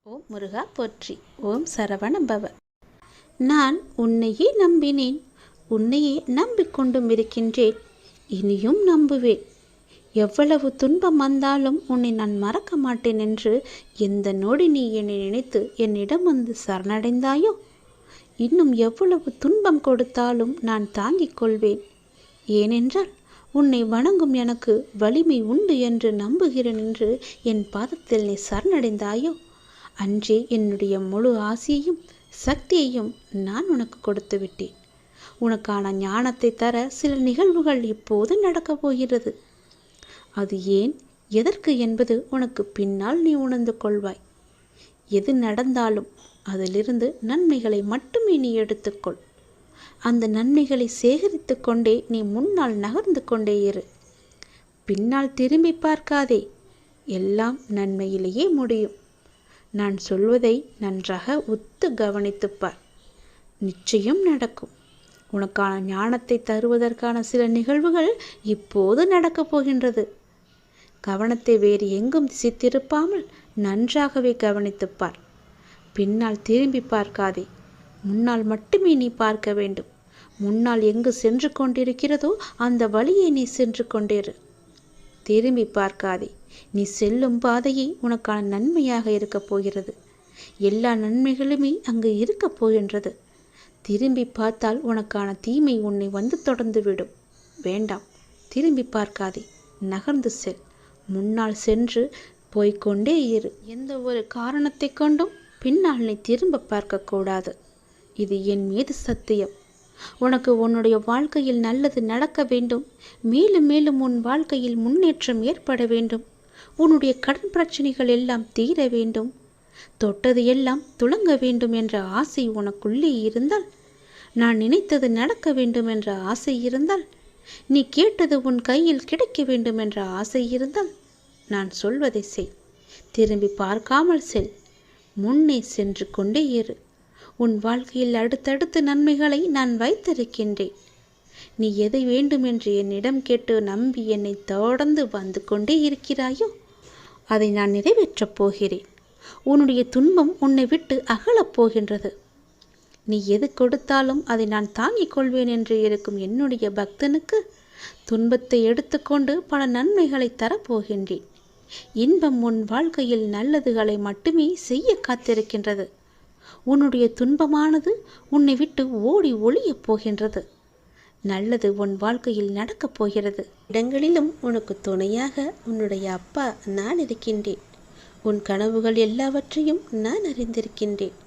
ஓம் முருகா போற்றி. ஓம் சரவண பவ. நான் உன்னையே நம்பினேன், உன்னையே நம்பிக்கொண்டும் இருக்கின்றேன், இனியும் நம்புவேன். எவ்வளவு துன்பம் வந்தாலும் உன்னை நான் மறக்க மாட்டேன் என்று எந்த நொடி நீ என்னை நினைத்து என்னிடம் வந்து சரணடைந்தாயோ, இன்னும் எவ்வளவு துன்பம் கொடுத்தாலும் நான் தாங்கிக் கொள்வேன். ஏனென்றால் உன்னை வணங்கும் எனக்கு வலிமை உண்டு என்று நம்புகிறேன் என்று என் பாதத்தில் நீ சரணடைந்தாயோ, அன்றே என்னுடைய முழு ஆசையையும் சக்தியையும் நான் உனக்கு கொடுத்து விட்டேன். உனக்கான ஞானத்தை தர சில நிகழ்வுகள் இப்போது நடக்கப் போகிறது. அது ஏன், எதற்கு என்பது உனக்கு பின்னால் நீ உணர்ந்து கொள்வாய். எது நடந்தாலும் அதிலிருந்து நன்மைகளை மட்டுமே நீ எடுத்துக்கொள். அந்த நன்மைகளை சேகரித்து கொண்டே நீ முன்னால் நகர்ந்து கொண்டே இரு. பின்னால் திரும்பி பார்க்காதே. எல்லாம் நன்மையிலேயே முடியும். நான் சொல்வதை நன்றாக ஒத்து கவனித்துப்பார். நிச்சயம் நடக்கும். உனக்கான ஞானத்தை தருவதற்கான சில நிகழ்வுகள் இப்போது நடக்கப் போகின்றது. கவனத்தை வேறு எங்கும் திசை திருப்பாமல் நன்றாகவே கவனித்துப்பார். பின்னால் திரும்பி பார்க்காதே. முன்னால் மட்டுமே நீ பார்க்க வேண்டும். முன்னால் எங்கு சென்று கொண்டிருக்கிறதோ அந்த வழியை நீ சென்று கொண்டிரு. திரும்பி பார்க்காதே. நீ செல்லும் பாதையை உனக்கான நன்மையாக இருக்கப் போகிறது. எல்லா நன்மைகளுமே அங்கு இருக்கப் போகின்றது. திரும்பி பார்த்தால் உனக்கான தீமை உன்னை வந்து தொடர்ந்து விடும். வேண்டாம், திரும்பி பார்க்காதே. நகர்ந்து செல். முன்னால் சென்று போய்கொண்டே இரு. எந்த ஒரு காரணத்தை கொண்டும் பின்னால் நீ திரும்ப பார்க்கக்கூடாது. இது என் மீது சத்தியம். உனக்கு உன்னுடைய வாழ்க்கையில் நல்லது நடக்க வேண்டும். மேலும் மேலும் உன் வாழ்க்கையில் முன்னேற்றம் ஏற்பட வேண்டும். உன்னுடைய கடன் பிரச்சனைகள் எல்லாம் தீர வேண்டும். தொட்டது எல்லாம் துலங்க வேண்டும் என்ற ஆசை உனக்குள்ளே இருந்தால், நான் நினைத்தது நடக்க வேண்டும் என்ற ஆசை இருந்தால், நீ கேட்டது உன் கையில் கிடைக்க வேண்டும் என்ற ஆசை இருந்தால், நான் சொல்வதை செய். திரும்பி பார்க்காமல் செல். முன்னே சென்று கொண்டே இரு. உன் வாழ்க்கையில் அடுத்தடுத்த நன்மைகளை நான் வைத்திருக்கின்றேன். நீ எதை வேண்டும் என்று என்னிடம் கேட்டு நம்பி என்னை தொடர்ந்து வந்து கொண்டே இருக்கிறாயோ, அதை நான் நிறைவேற்றப் போகிறேன். உன்னுடைய துன்பம் உன்னை விட்டு அகலப் போகின்றது. நீ எது கொடுத்தாலும் அதை நான் தாங்கிக் கொள்வேன் என்று இருக்கும் என்னுடைய பக்தனுக்கு துன்பத்தை எடுத்துக்கொண்டு பல நன்மைகளை தரப்போகின்றேன். இன்பம் உன் வாழ்க்கையில் நல்லதுகளை மட்டுமே செய்ய காத்திருக்கின்றது. உன்னுடைய துன்பமானது உன்னை விட்டு ஓடி ஒளியப் போகின்றது. நல்லது உன் வாழ்க்கையில் நடக்கப் போகிறது. இடங்களிலும் உனக்கு துணையாக உன்னுடைய அப்பா நான் இருக்கின்றேன். உன் கனவுகள் எல்லாவற்றையும் நான் அறிந்திருக்கின்றேன்.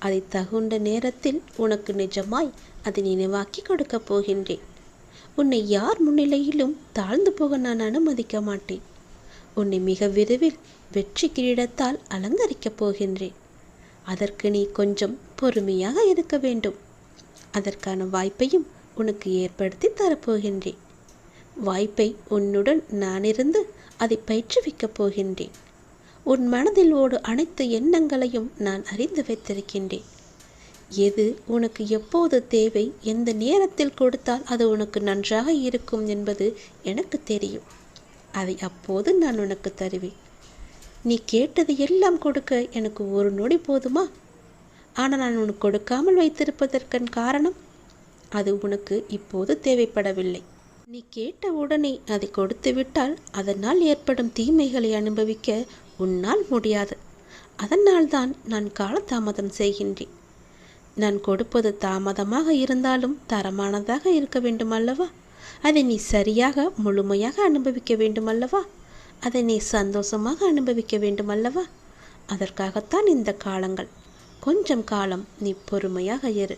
அதை தகுந்த நேரத்தில் உனக்கு நிஜமாய் அதை நினைவாக்கி கொடுக்கப் போகின்றேன். உன்னை யார் முன்னிலையிலும் தாழ்ந்து போக நான் அனுமதிக்க மாட்டேன். உன்னை மிக விரைவில் வெற்றி கிரீடத்தால் அலங்கரிக்கப் போகின்றேன். அதற்கு நீ கொஞ்சம் பொறுமையாக இருக்க வேண்டும். அதற்கான வாய்ப்பையும் உனக்கு ஏற்படுத்தி தரப்போகின்றேன். வாய்ப்பை உன்னுடன் நான் இருந்து அதை பயிற்றுவிக்கப் போகின்றேன். உன் மனதில் ஓடு அனைத்து எண்ணங்களையும் நான் அறிந்து வைத்திருக்கின்றேன். எது உனக்கு எப்போது தேவை, எந்த நேரத்தில் கொடுத்தால் அது உனக்கு நன்றாக இருக்கும் என்பது எனக்கு தெரியும். அதை அப்போது நான் உனக்கு தருவேன். நீ கேட்டது எல்லாம் கொடுக்க எனக்கு ஒரு நொடி போதுமா? ஆனால் நான் உனக்கு கொடுக்காமல் வைத்திருப்பதற்கான காரணம், அது உனக்கு இப்போது தேவைப்படவில்லை. நீ கேட்ட உடனே அதை கொடுத்து விட்டால் அதனால் ஏற்படும் தீமைகளை அனுபவிக்க உன்னால் முடியாது. அதனால்தான் நான் காலதாமதம் செய்கின்றேன். நான் கொடுப்பது தாமதமாக இருந்தாலும் தரமானதாக இருக்க வேண்டும் அல்லவா? அதை நீ சரியாக முழுமையாக அனுபவிக்க வேண்டும் அல்லவா? அதை நீ சந்தோஷமாக அனுபவிக்க வேண்டும் அல்லவா? அதற்காகத்தான் இந்த காலங்கள். கொஞ்சம் காலம் நீ பொறுமையாக இரு.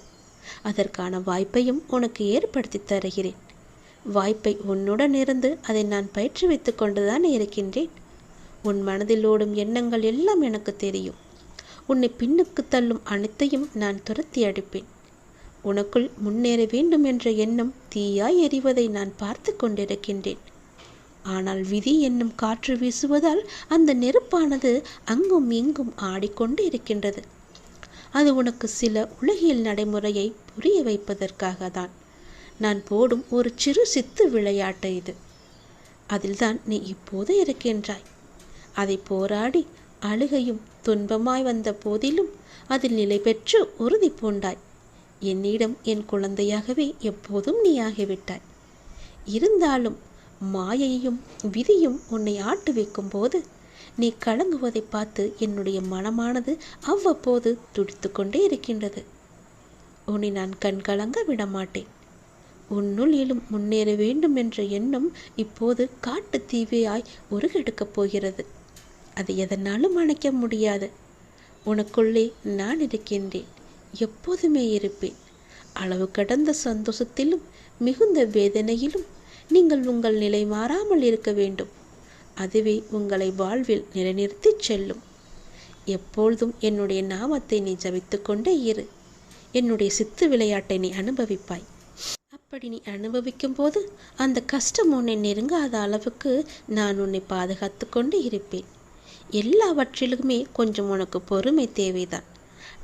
அதற்கான வாய்ப்பையும் உனக்கு ஏற்படுத்தி தருகிறேன். வாய்ப்பை உன்னுடன் இருந்து அதை நான் பயிற்றுவித்து கொண்டுதான் இருக்கின்றேன். உன் மனதில் ஓடும் எண்ணங்கள் எல்லாம் எனக்கு தெரியும். உன்னை பின்னுக்கு தள்ளும் அனைத்தையும் நான் துரத்தி அடிப்பேன். உனக்குள் முன்னேற வேண்டும் என்ற எண்ணம் தீயாய் எறிவதை நான் பார்த்து கொண்டிருக்கின்றேன். ஆனால் விதி என்னும் காற்று வீசுவதால் அந்த நெருப்பானது அங்கும் இங்கும் ஆடிக்கொண்டு இருக்கின்றது. அது உனக்கு சில உலகியல் நடைமுறையை புரிய வைப்பதற்காக தான் நான் போடும் ஒரு சிறு சித்து விளையாட்டு இது. அதில்தான் நீ இப்போது இருக்கின்றாய். அதை போராடி அழுகையும் துன்பமாய் வந்த போதிலும் அதில் நிலை பெற்று உறுதி பூண்டாய். என்னிடம் என் குழந்தையாகவே எப்போதும் நீ ஆகிவிட்டாய். இருந்தாலும் மாயையும் விதியும் உன்னை ஆட்டு வைக்கும் போது நீ கலங்குவதை பார்த்து என்னுடைய மனமானது அவ்வப்போது துடித்து கொண்டே இருக்கின்றது. உன்னை நான் கண் கலங்க விடமாட்டேன். உன்னுள் எழும் முன்னேற வேண்டும் என்ற எண்ணம் இப்போது காட்டு தீவையாய் உருகெடுக்கப் போகிறது. அதை எதனாலும் அணைக்க முடியாது. உனக்குள்ளே நான் இருக்கின்றேன், எப்போதுமே இருப்பேன். அளவு கடந்த சந்தோஷத்திலும் மிகுந்த வேதனையிலும் நீங்கள் உங்கள் நிலை மாறாமல் இருக்க வேண்டும். அதுவே உங்களை வாழ்வில் நிலைநிறுத்தி செல்லும். எப்பொழுதும் என்னுடைய நாமத்தை நீ ஜபித்து கொண்டே இரு. என்னுடைய சித்து விளையாட்டை நீ அனுபவிப்பாய். அப்படி நீ அனுபவிக்கும் போது அந்த கஷ்டம் உன்னை நெருங்காத அளவுக்கு நான் உன்னை பாதுகாத்து கொண்டு இருப்பேன். எல்லாவற்றிலுமே கொஞ்சம் உனக்கு பொறுமை தேவைதான்.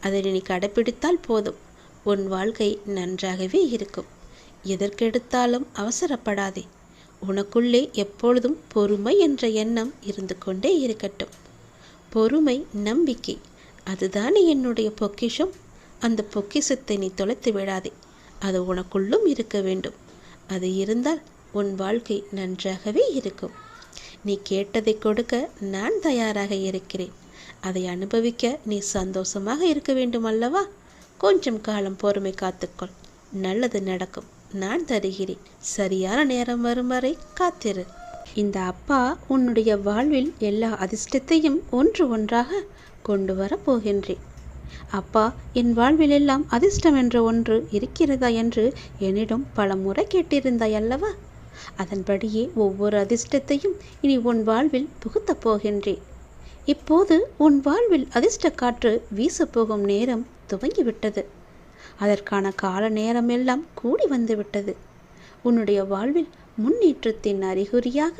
அதை நீ கடைப்பிடித்தால் போதும், உன் வாழ்க்கை நன்றாகவே இருக்கும். எதற்கெடுத்தாலும் அவசரப்படாதே. உனக்குள்ளே எப்பொழுதும் பொறுமை என்ற எண்ணம் இருந்து கொண்டே இருக்கட்டும். பொறுமை, நம்பிக்கை, அதுதானே என்னுடைய பொக்கிஷம். அந்த பொக்கிஷத்தை நீ தொலைத்து விடாதே. அது உனக்குள்ளும் இருக்க வேண்டும். அது இருந்தால் உன் வாழ்க்கை நன்றாகவே இருக்கும். நீ கேட்டதை கொடுக்க நான் தயாராக இருக்கிறேன். அதை அனுபவிக்க நீ சந்தோஷமாக இருக்க வேண்டும் அல்லவா? கொஞ்சம் காலம் பொறுமை காத்துக்கொள். நல்லது நடக்கும். நான் தருகிறேன். சரியான நேரம் வரும் வரை காத்திரு. இந்த அப்பா உன்னுடைய வாழ்வில் எல்லா அதிர்ஷ்டத்தையும் ஒன்று ஒன்றாக கொண்டு வர போகின்றேன். அப்பா, என் வாழ்வில் எல்லாம் அதிர்ஷ்டம் என்ற ஒன்று இருக்கிறதா என்று என்னிடம் பல முறை கேட்டிருந்தாய் அல்லவா? அதன்படியே ஒவ்வொரு அதிர்ஷ்டத்தையும் இனி உன் வாழ்வில் புகுத்தப் போகின்றேன். இப்போது உன் வாழ்வில் அதிர்ஷ்ட காற்று வீசப்போகும் நேரம் துவங்கிவிட்டது. அதற்கான கால நேரம் எல்லாம் கூடி வந்துவிட்டது. உன்னுடைய வாழ்வில் முன்னேற்றத்தின் அறிகுறியாக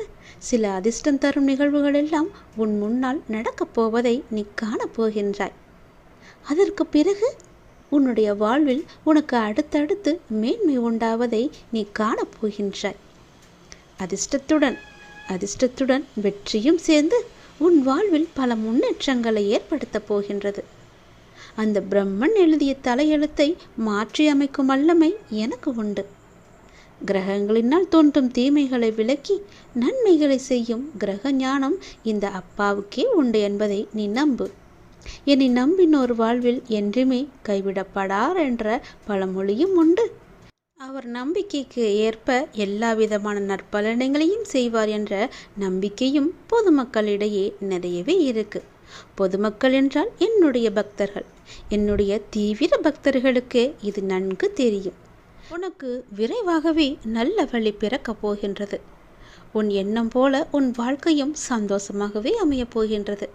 சில அதிர்ஷ்டம் தரும் நிகழ்வுகள் எல்லாம் உன் முன்னால் நடக்கப் போவதை நீ காணப்போகின்றாய். அதற்கு பிறகு உன்னுடைய வாழ்வில் உனக்கு அடுத்தடுத்து மேன்மை உண்டாவதை நீ காணப்போகின்றாய். அதிர்ஷ்டத்துடன் வெற்றியும் சேர்ந்து உன் வாழ்வில் பல முன்னேற்றங்களை ஏற்படுத்தப் போகின்றது. அந்த பிரம்மன் எழுதிய தலையெழுத்தை மாற்றி அமைக்கும் வல்லமை எனக்கு உண்டு. கிரகங்களினால் தோன்றும் தீமைகளை விலக்கி நன்மைகளை செய்யும் கிரக ஞானம் இந்த அப்பாவுக்கே உண்டு என்பதை நீ நம்பு. என்னை நம்பினோர் வாழ்வில் என்றுமே கைவிடப்படார் என்ற பழமொழியும் உண்டு. அவர் நம்பிக்கைக்கு ஏற்ப எல்லா விதமான நற்பலன்களையும் செய்வார் என்ற நம்பிக்கையும் பொதுமக்களிடையே நிறையவே இருக்கு. பொதுமக்கள் என்றால் என்னுடைய பக்தர்கள். என்னுடைய தீவிர பக்தர்களுக்கு இது நன்கு தெரியும். உனக்கு விரைவாகவே நல்ல வழி பிறக்கப் போகின்றது. உன் எண்ணம் போல உன் வாழ்க்கையும் சந்தோஷமாகவே அமையப் போகின்றது.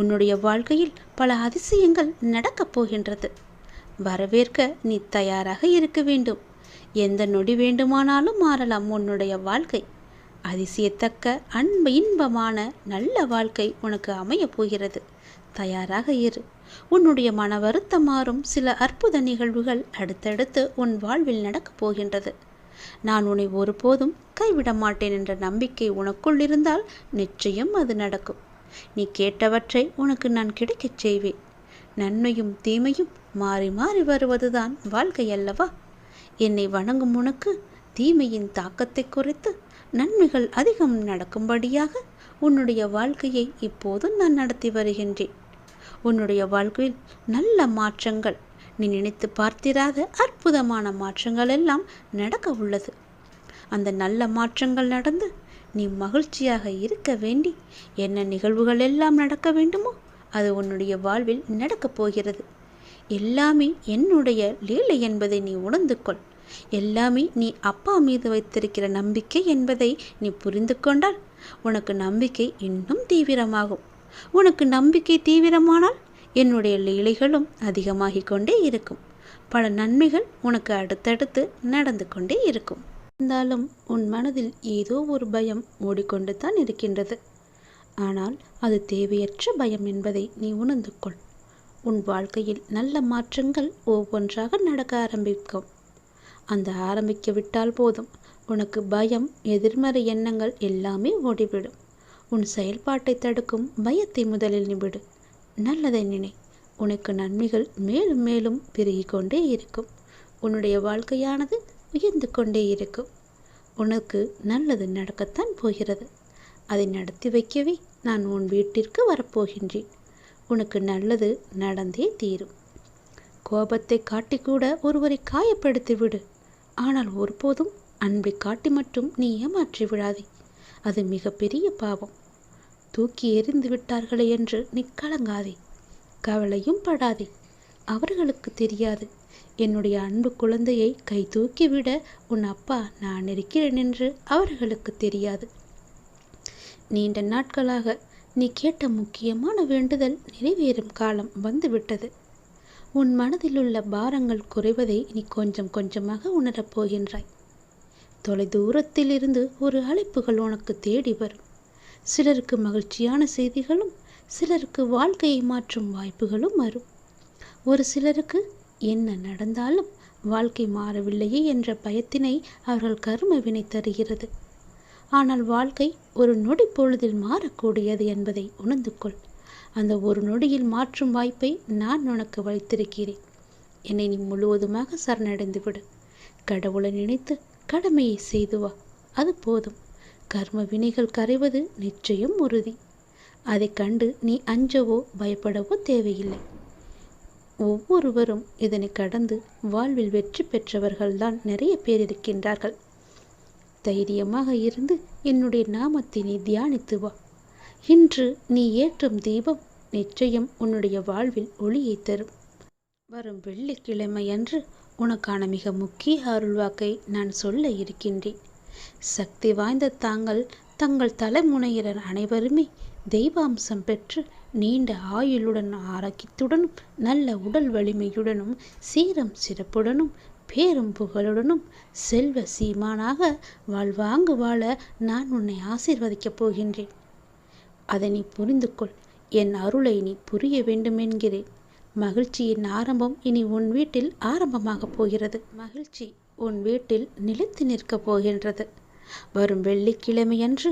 உன்னுடைய வாழ்க்கையில் பல அதிசயங்கள் நடக்கப் போகின்றது. வரவேற்க நீ தயாராக இருக்க வேண்டும். எந்த நொடி வேண்டுமானாலும் மாறலாம் உன்னுடைய வாழ்க்கை. அதிசயத்தக்க இன்பமான நல்ல வாழ்க்கை உனக்கு அமையப் போகிறது. தயாராக இரு. உன்னுடைய மன வருத்தம் மாறும் சில அற்புத நிகழ்வுகள் அடுத்தடுத்து உன் வாழ்வில் நடக்கப் போகின்றது. நான் உன்னை ஒருபோதும் கைவிட மாட்டேன் என்ற நம்பிக்கை உனக்குள் இருந்தால் நிச்சயம் அது நடக்கும். நீ கேட்டவற்றை உனக்கு நான் கிடைக்கச் செய்வேன். நன்மையும் தீமையும் மாறி மாறி வருவதுதான் வாழ்க்கை அல்லவா? என்னை வணங்கும் உனக்கு தீமையின் தாக்கத்தை குறைத்து நன்மைகள் அதிகம் நடக்கும்படியாக உன்னுடைய வாழ்க்கையை இப்போது நான் நடத்தி வருகின்றேன். உன்னுடைய வாழ்க்கையில் நல்ல மாற்றங்கள், நீ நினைத்து பார்த்திராத அற்புதமான மாற்றங்கள் எல்லாம் நடக்க உள்ளது. அந்த நல்ல மாற்றங்கள் நடந்து நீ மகிழ்ச்சியாக இருக்க வேண்டி என்ன நிகழ்வுகள் எல்லாம் நடக்க வேண்டுமோ அது உன்னுடைய வாழ்வில் நடக்கப் போகிறது. எல்லாமே என்னுடைய லீலை என்பதை நீ உணர்ந்து கொள். எல்லாமே நீ அப்பா மீது வைத்திருக்கிற நம்பிக்கை என்பதை நீ புரிந்து கொண்டால் உனக்கு நம்பிக்கை இன்னும் தீவிரமாகும். உனக்கு நம்பிக்கை தீவிரமானால் என்னுடைய லீலைகளும் அதிகமாகிக் கொண்டே இருக்கும். பல நன்மைகள் உனக்கு அடுத்தடுத்து நடந்து கொண்டே இருக்கும். இருந்தாலும் உன் மனதில் ஏதோ ஒரு பயம் ஓடிக்கொண்டு தான் இருக்கின்றது. ஆனால் அது தேவையற்ற பயம் என்பதை நீ உணர்ந்து கொள். உன் வாழ்க்கையில் நல்ல மாற்றங்கள் ஒவ்வொன்றாக நடக்க ஆரம்பிக்கும். அந்த ஆரம்பிக்க விட்டால் போதும், உனக்கு பயம், எதிர்மறை எண்ணங்கள் எல்லாமே ஓடிவிடும். உன் செயல்பாட்டை தடுக்கும் பயத்தை முதலில் நீ விடு. நல்லதை நினை. உனக்கு நன்மைகள் மேலும் மேலும் பெருகி கொண்டே இருக்கும். உன்னுடைய வாழ்க்கையானது உயர்ந்து கொண்டே இருக்கும். உனக்கு நல்லது நடக்கத்தான் போகிறது. அதை நடத்தி வைக்கவே நான் உன் வீட்டிற்கு வரப்போகின்றேன். உனக்கு நல்லது நடந்தே தீரும். கோபத்தை காட்டி கூட ஒருவரை காயப்படுத்தி விடு. ஆனால் ஒருபோதும் அன்பை காட்டி மட்டும் நீ ஏமாற்றி விடாதே. அது மிகப்பெரிய பாவம். தூக்கி எறிந்து விட்டார்களே என்று நீ கலங்காதே, கவலையும் படாதே. அவர்களுக்கு தெரியாது என்னுடைய அன்பு குழந்தையை கை தூக்கிவிட உன் அப்பா நான் இருக்கிறேன் என்று அவர்களுக்கு தெரியாது. நீண்ட நாட்களாக நீ கேட்ட முக்கியமான வேண்டுதல் நிறைவேறும் காலம் வந்துவிட்டது. உன் மனதிலுள்ள பாரங்கள் குறைவதை நீ கொஞ்சம் கொஞ்சமாக உணரப் போகின்றாய். தொலைதூரத்தில் இருந்து ஒரு அழைப்புகள் உனக்கு தேடி வரும். சிலருக்கு மகிழ்ச்சியான செய்திகளும் சிலருக்கு வாழ்க்கையை மாற்றும் வாய்ப்புகளும் வரும். ஒரு சிலருக்கு என்ன நடந்தாலும் வாழ்க்கை மாறவில்லையே என்ற பயத்தினை அவர்கள் கர்ம வினை தருகிறது. ஆனால் வாழ்க்கை ஒரு நொடி பொழுதில் மாறக்கூடியது என்பதை உணர்ந்து கொள். அந்த ஒரு நொடியில் மாற்றும் வாய்ப்பை நான் உனக்கு வைத்திருக்கிறேன். என்னை நீ முழுவதுமாக சரணடைந்து விடு. கடவுளை நினைத்து கடமையை செய்து வா. அது போதும். கர்ம வினைகள் கரைவது நிச்சயம் உறுதி. அதை கண்டு நீ அஞ்சவோ பயப்படவோ தேவையில்லை. ஒவ்வொருவரும் இதனை கடந்து வாழ்வில் வெற்றி பெற்றவர்கள்தான் நிறைய பேர் இருக்கின்றார்கள். தைரியமாக இருந்து என்னுடைய நாமத்தை நீ தியானித்து வா. இன்று நீ ஏற்றும் தீபம் நிச்சயம் உன்னுடைய வாழ்வில் ஒளியை தரும். வரும் வெள்ளிக்கிழமை அன்று உனக்கான மிக முக்கிய அருள்வாக்கை நான் சொல்ல இருக்கின்றேன். சக்தி வாய்ந்த தங்கள் தலைமுனையினர் அனைவருமே தெய்வாம்சம் பெற்று நீண்ட ஆயுளுடன் ஆரோக்கியத்துடனும் நல்ல உடல் வலிமையுடனும் சீரம் சிறப்புடனும் பேரும் புகழுடனும் செல்வ சீமானாக வாழ்வாங்கு வாழ நான் உன்னை ஆசீர்வதிக்கப் போகின்றேன். அதை நீ புரிந்து கொள். என் அருளை நீ புரிய வேண்டும் என்கிறேன். மகிழ்ச்சியின் ஆரம்பம் இனி உன் வீட்டில் ஆரம்பமாகப் போகிறது. மகிழ்ச்சி உன் வீட்டில் நிலைத்து நிற்கப் போகின்றது. வரும் வெள்ளிக்கிழமையன்று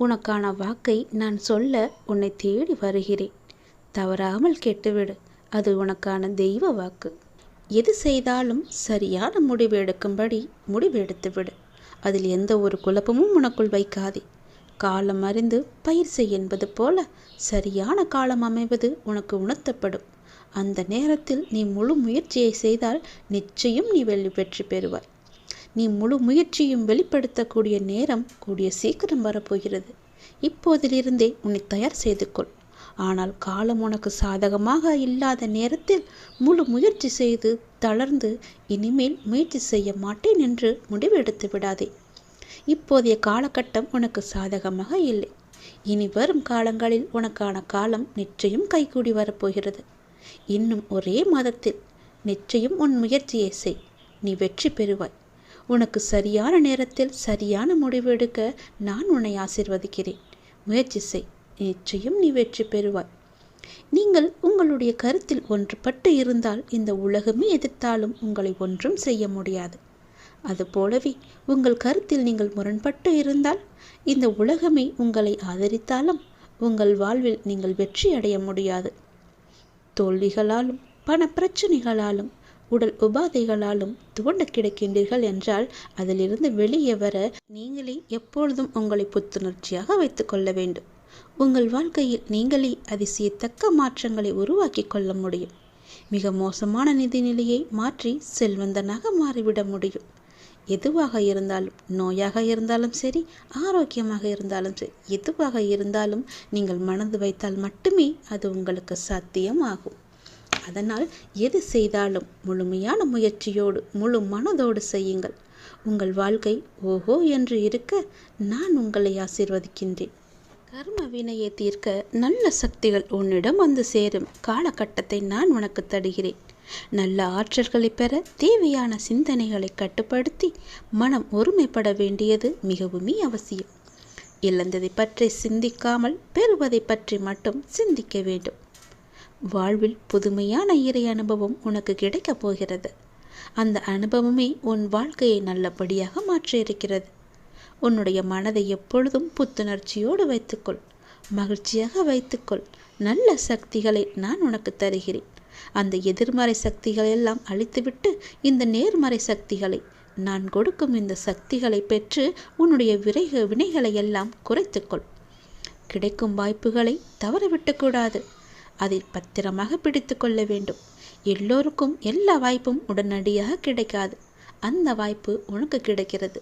உனக்கான வாக்கை நான் சொல்ல உன்னை தேடி வருகிறேன். தவறாமல் கேட்டுவிடு. அது உனக்கான தெய்வ வாக்கு. எது செய்தாலும் சரியான முடிவு எடுக்கும்படி முடிவெடுத்துவிடு. அதில் எந்த ஒரு குழப்பமும் உனக்குள் வைக்காதே. காலம் அறிந்து பயிர் செய் என்பது போல சரியான காலம் அமைவது உனக்கு உணர்த்தப்படும். அந்த நேரத்தில் நீ முழு முயற்சியை செய்தால் நிச்சயம் நீ வெற்றி பெறுவாய். நீ முழு முயற்சியும் வெளிப்படுத்தக்கூடிய நேரம் கூடிய சீக்கிரம் வரப்போகிறது. இப்போதிலிருந்தே உன்னை தயார் செய்து கொள். ஆனால் காலம் உனக்கு சாதகமாக இல்லாத நேரத்தில் முழு முயற்சி செய்து தளர்ந்து இனிமேல் முயற்சி செய்ய மாட்டேன் என்று முடிவெடுத்து விடாதே. இப்போதைய காலகட்டம் உனக்கு சாதகமாக இல்லை. இனி வரும் காலங்களில் உனக்கான காலம் நிச்சயம் கைகூடி வரப்போகிறது. இன்னும் ஒரே மாதத்தில் நிச்சயம் உன் முயற்சியை செய். நீ வெற்றி பெறுவாய். உனக்கு சரியான நேரத்தில் சரியான முடிவு எடுக்க நான் உன்னை ஆசீர்வதிக்கிறேன். முயற்சி செய். நிச்சயம் நீ வெற்றி பெறுவாய். நீங்கள் உங்களுடைய கருத்தில் ஒன்றுபட்டு இருந்தால் இந்த உலகமே எதிர்த்தாலும் உங்களை ஒன்றும் செய்ய முடியாது. அதுபோலவே உங்கள் கருத்தில் நீங்கள் முரண்பட்டு இருந்தால் இந்த உலகமே உங்களை ஆதரித்தாலும் உங்கள் வாழ்வில் நீங்கள் வெற்றி அடைய முடியாது. தோல்விகளாலும் பண பிரச்சனைகளாலும் உடல் உபாதைகளாலும் துவண்ட கிடக்கின்றீர்கள் என்றால் அதிலிருந்து வெளியே வர நீங்களே எப்பொழுதும் உங்களை புத்துணர்ச்சியாக வைத்துக் கொள்ள வேண்டும். உங்கள் வாழ்க்கையில் நீங்களே அதிசயத்தக்க மாற்றங்களை உருவாக்கி கொள்ள முடியும். மிக மோசமான நிதிநிலையை மாற்றி செல்வந்தனாக மாறிவிட முடியும். எதுவாக இருந்தாலும், நோயாக இருந்தாலும் சரி, ஆரோக்கியமாக இருந்தாலும் சரி, எதுவாக இருந்தாலும் நீங்கள் மனது வைத்தால் மட்டுமே அது உங்களுக்கு சாத்தியமாகும். அதனால் எது செய்தாலும் முழுமையான முயற்சியோடு முழு மனதோடு செய்யுங்கள். உங்கள் வாழ்க்கை ஓஹோ என்று இருக்க நான் உங்களை ஆசீர்வதிக்கின்றேன். கர்ம வினையை தீர்க்க நல்ல சக்திகள் உன்னிடம் வந்து சேரும் காலகட்டத்தை நான் உனக்கு தருகிறேன். நல்ல ஆற்றல்களை பெற தேவையான சிந்தனைகளை கட்டுப்படுத்தி மனம் ஒருமைப்பட வேண்டியது மிகவுமே அவசியம். இழந்ததை பற்றி சிந்திக்காமல் பெறுவதை பற்றி மட்டும் சிந்திக்க வேண்டும். வாழ்வில் புதுமையான இறை அனுபவம் உனக்கு கிடைக்கப் போகிறது. அந்த அனுபவமே உன் வாழ்க்கையை நல்லபடியாக மாற்ற இருக்கிறது. உன்னுடைய மனதை எப்பொழுதும் புத்துணர்ச்சியோடு வைத்துக்கொள். மகிழ்ச்சியாக வைத்துக்கொள். நல்ல சக்திகளை நான் உனக்கு தருகிறேன். அந்த எதிர்மறை சக்திகளை எல்லாம் அழித்துவிட்டு இந்த நேர்மறை சக்திகளை, நான் கொடுக்கும் இந்த சக்திகளை பெற்று உன்னுடைய வினைகளை எல்லாம் குறைத்துக்கொள். கிடைக்கும் வாய்ப்புகளை தவறவிட்டக்கூடாது. அதை பத்திரமாக பிடித்து கொள்ள வேண்டும். எல்லோருக்கும் எல்லா வாய்ப்பும் உடனடியாக கிடைக்காது. அந்த வாய்ப்பு உனக்கு கிடைக்கிறது.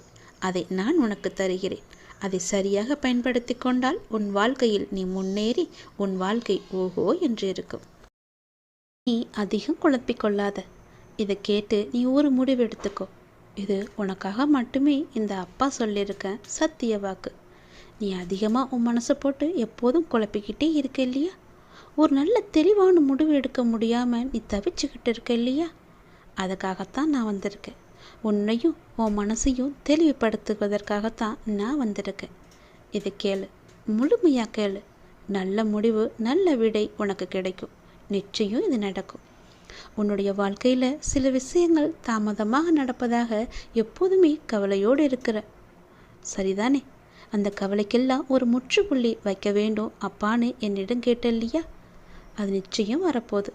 அதை நான் உனக்கு தருகிறேன். அதை சரியாக பயன்படுத்தி கொண்டால் உன் வாழ்க்கையில் நீ முன்னேறி உன் வாழ்க்கை ஓஹோ என்று இருக்கும். நீ அதிகம் குழப்பிக்கொள்ளாத. இதை கேட்டு நீ ஒரு முடிவு எடுத்துக்கோ. இது உனக்காக மட்டுமே இந்த அப்பா சொல்லியிருக்க சத்திய வாக்கு. நீ அதிகமாக உன் மனசை போட்டு எப்போதும் குழப்பிக்கிட்டே இருக்க இல்லையா? ஒரு நல்ல தெளிவான முடிவு எடுக்க முடியாமல் நீ தவிச்சுக்கிட்டு இருக்க இல்லையா? அதுக்காகத்தான் நான் வந்திருக்கேன். உன்னையும் உன் மனசையும் தெளிவுபடுத்துவதற்காகத்தான் நான் வந்திருக்கேன். இதை கேளு, முழுமையாக கேளு. நல்ல முடிவு, நல்ல விடை உனக்கு கிடைக்கும். நிச்சயம் இது நடக்கும். உன்னுடைய வாழ்க்கையில் சில விஷயங்கள் தாமதமாக நடப்பதாக எப்போதுமே கவலையோடு இருக்கிற, சரிதானே? அந்த கவலைக்கெல்லாம் ஒரு முற்றுப்புள்ளி வைக்க வேண்டும் அப்பான்னு என்னிடம் கேட்ட இல்லையா? அது நிச்சயம் வரப்போகுது.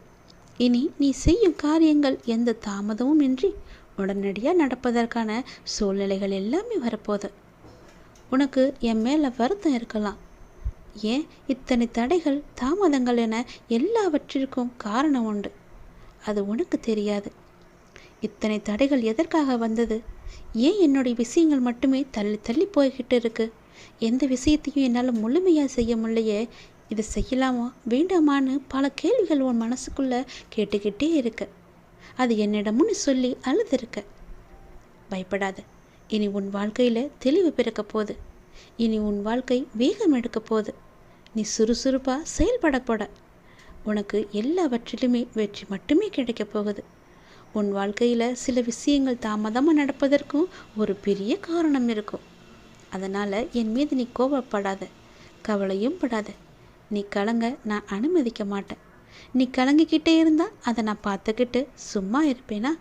இனி நீ செய்யும் காரியங்கள் எந்த தாமதமும் இன்றி உடனடியாக நடப்பதற்கான சூழ்நிலைகள் எல்லாமே வரப்போகுது. உனக்கு என் மேலே வருத்தம் இருக்கலாம். ஏன் இத்தனை தடைகள், தாமதங்கள் என எல்லாவற்றிற்கும் காரணம் உண்டு. அது உனக்கு தெரியாது. இத்தனை தடைகள் எதற்காக வந்தது? ஏன் என்னுடைய விஷயங்கள் மட்டுமே தள்ளி தள்ளி போய்கிட்டு இருக்கு? எந்த விஷயத்தையும் என்னால் முழுமையாக செய்ய முடியலையே. இதை செய்யலாமா வேண்டாமான்னு பல கேள்விகள் உன் மனசுக்குள்ளே கேட்டுக்கிட்டே இருக்க. அது என்னிடமுன்னு சொல்லி அழுதுருக்க. பயப்படாத. இனி உன் வாழ்க்கையில் தெளிவு பிறக்க போகுது. இனி உன் வாழ்க்கை வேகம் எடுக்க போகுது. நீ சுறுசுறுப்பாக செயல்படப்பட உனக்கு எல்லாவற்றிலுமே வெற்றி மட்டுமே கிடைக்க போகுது. உன் வாழ்க்கையில் சில விஷயங்கள் தாமதமாக நடப்பதற்கும் ஒரு பெரிய காரணம் இருக்கும். அதனால் என் மீது நீ கோபப்படாத, கவலையும் படாத. நீ கலங்க நான் அனுமதிக்க மாட்டேன். நீ கலங்கிக்கிட்டே இருந்தால் அதை நான் பார்த்துக்கிட்டு சும்மா இருப்பேனா?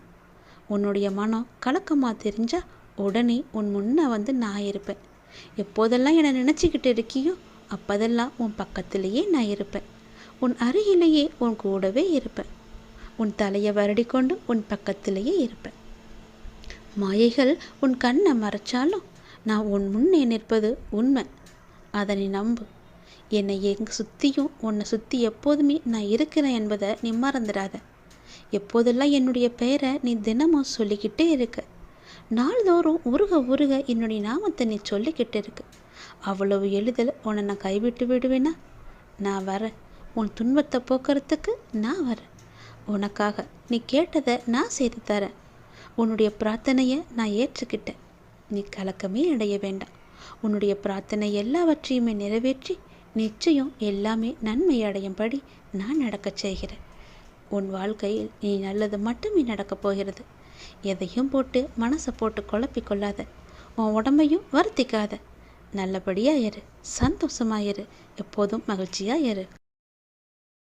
உன்னுடைய மனம் கலக்கமாக தெரிஞ்சா உடனே உன் முன்னே வந்து நான் இருப்பேன். எப்போதெல்லாம் என்னை நினச்சிக்கிட்டு இருக்கியோ அப்போதெல்லாம் உன் பக்கத்திலேயே நான் இருப்பேன். உன் அருகிலேயே உன் கூடவே இருப்பேன். உன் தலையை வருடிக்கொண்டு உன் பக்கத்திலேயே இருப்பேன். மாயைகள் உன் கண்ணை மறைச்சாலும் நான் உன் முன்னே நிற்பது உண்மை. அதை நீ நம்பு. என்னை எங்கே சுற்றியும் உன்னை சுற்றி எப்போதுமே நான் இருக்கிறேன் என்பதை நீ மறந்துடாத. எப்போதெல்லாம் என்னுடைய பெயரை நீ தினமும் சொல்லிக்கிட்டே இருக்க. நாள்தோறும் உருக உருக என்னுடைய நாமத்தை நீ சொல்லிக்கிட்டு இருக்க. அவ்வளவு எளிதில் உன்னை நான் கைவிட்டு விடுவேனா? நான் வரேன். உன் துன்பத்தை போக்குறதுக்கு நான் வரேன். உனக்காக நீ கேட்டதை நான் செய்து தரேன். உன்னுடைய பிரார்த்தனையை நான் ஏற்றுக்கிட்டேன். நீ கலக்கமே அடைய வேண்டாம். உன்னுடைய பிரார்த்தனை எல்லாவற்றையுமே நிறைவேற்றி நிச்சயம் எல்லாமே நன்மை அடையும்படி நான் நடக்கச் செய்கிறேன். உன் வாழ்க்கையில் நீ நல்லது மட்டுமே நடக்கப் போகிறது. எதையும் போட்டு மனசை போட்டு குழப்பிக்கொள்ளாத. உன் உடம்பையும் வருத்திக்காத. நல்லபடியாக இரு, சந்தோஷமாக இரு, எப்போதும் மகிழ்ச்சியாக இரு.